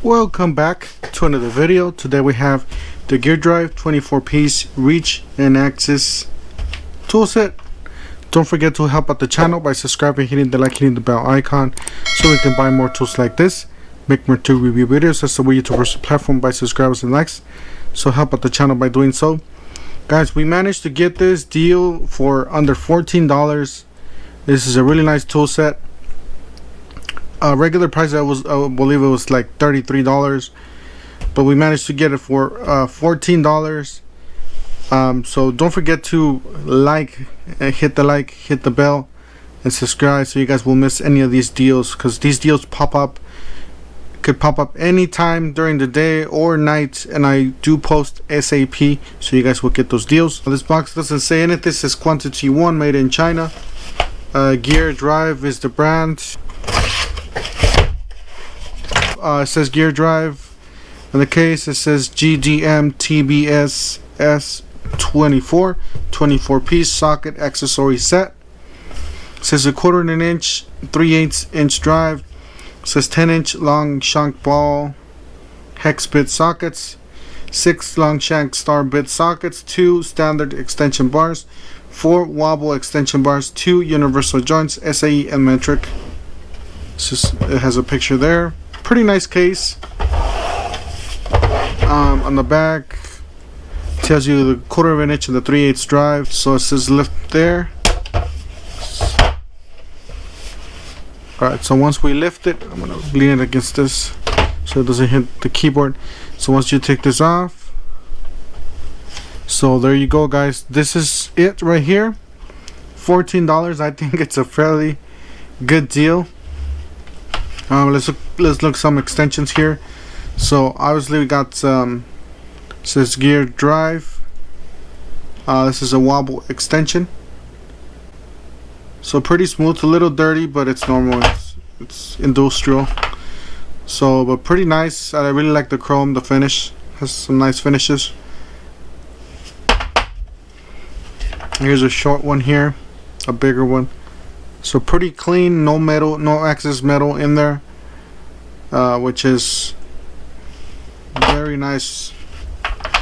Welcome back to another video. Today we have the Geardrive 24-piece reach and axis toolset. Don't forget to help out the channel by subscribing, hitting the like, hitting the bell icon so we can buy more tools like this, make more tool review videos. That's the way YouTubers platform by subscribers and likes, so help out the channel by doing so. Guys, we managed to get this deal for under $14. This is a really nice tool set. Regular price I believe it was like $33, but we managed to get it for $14. So don't forget to hit the bell and subscribe so you guys will miss any of these deals, because these deals could pop up anytime during the day or night, and I do post SAP so you guys will get those deals. This box doesn't say anything. It says quantity 1, made in China. Geardrive is the brand. It says Geardrive. In the case it says GDM TBS S24 24-piece socket accessory set. It says a 1/4 inch 3/8 inch drive. It says 10-inch long shank ball hex bit sockets, 6 long shank star bit sockets, 2 standard extension bars, 4 wobble extension bars, 2 universal joints, SAE and metric. It has a picture there. Pretty nice case. On the back tells you the 1/4 inch and the 3/8 drive. So it says lift there. Alright, so once we lift it, I'm gonna lean it against this so it doesn't hit the keyboard. So once you take this off, so there you go, guys. This is it right here. $14. I think it's a fairly good deal. Let's look some extensions here. So obviously we got says Geardrive. This is a wobble extension. So pretty smooth, a little dirty, but it's normal. It's industrial. So, but pretty nice. I really like the chrome. The finish has some nice finishes. Here's a short one here, a bigger one. So pretty clean, no metal, no excess metal in there, which is very nice.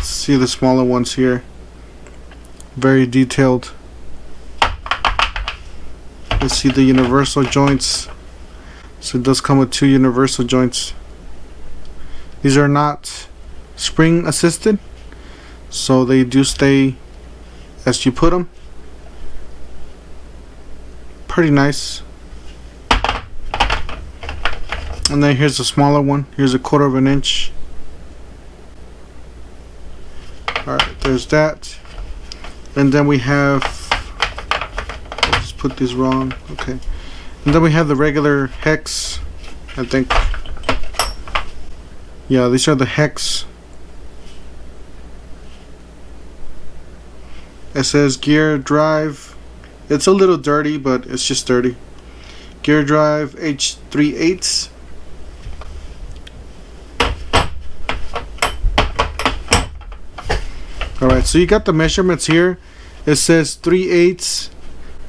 See the smaller ones here, very detailed. Let's see the universal joints. So it does come with 2 universal joints. These are not spring assisted, so they do stay as you put them. Pretty nice. And then here's a smaller one. Here's a 1/4 inch. Alright, there's that. And then we have, I just put this wrong. Okay. And then we have the regular hex, I think. Yeah, these are the hex. It says Geardrive. It's a little dirty, but it's just dirty. Geardrive H3/8. Alright, so you got the measurements here. It says 3/8,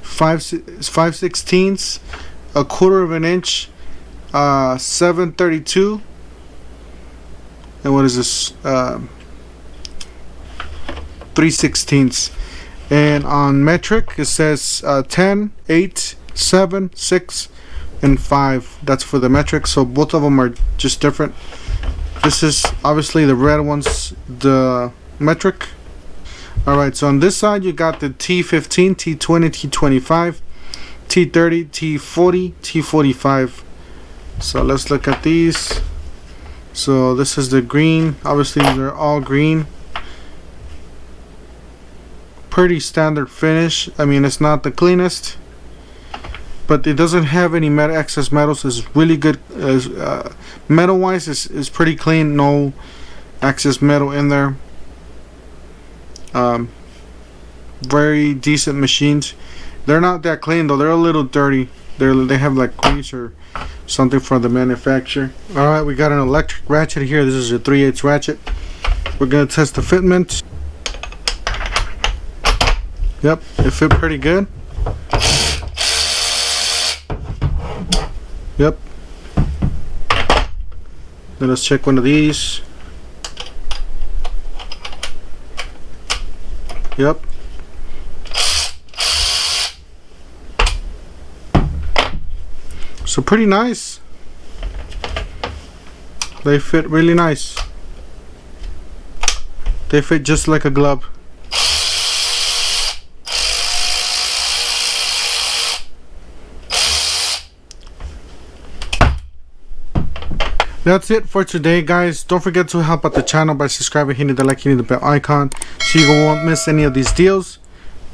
5/16, a 1/4 inch, 7/32, and what is this? 3/16. And on metric it says 10, 8, 7, 6, and 5. That's for the metric. So both of them are just different. This is obviously the red one's the metric. Alright, so on this side you got the T15, T20, T25, T30, T40, T45. So let's look at these. So this is the green. Obviously they're all green. Pretty standard finish. I mean, it's not the cleanest, but it doesn't have any excess metals. It's really good. Metal wise is pretty clean. No excess metal in there. Very decent machines. They're not that clean though. They're a little dirty. They have like grease or something from the manufacturer. Alright, we got an electric ratchet here. This is a 3/8 ratchet. We're gonna test the fitment. Yep, it fit pretty good. Yep, Let us check one of these. Yep. So pretty nice. They fit really nice. They fit just like a glove. That's it for today, guys. Don't forget to help out the channel by subscribing, hitting the like, hitting the bell icon, so you won't miss any of these deals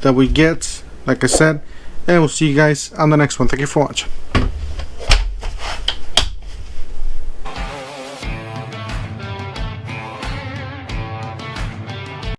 that we get, like I said. And we'll see you guys on the next one. Thank you for watching.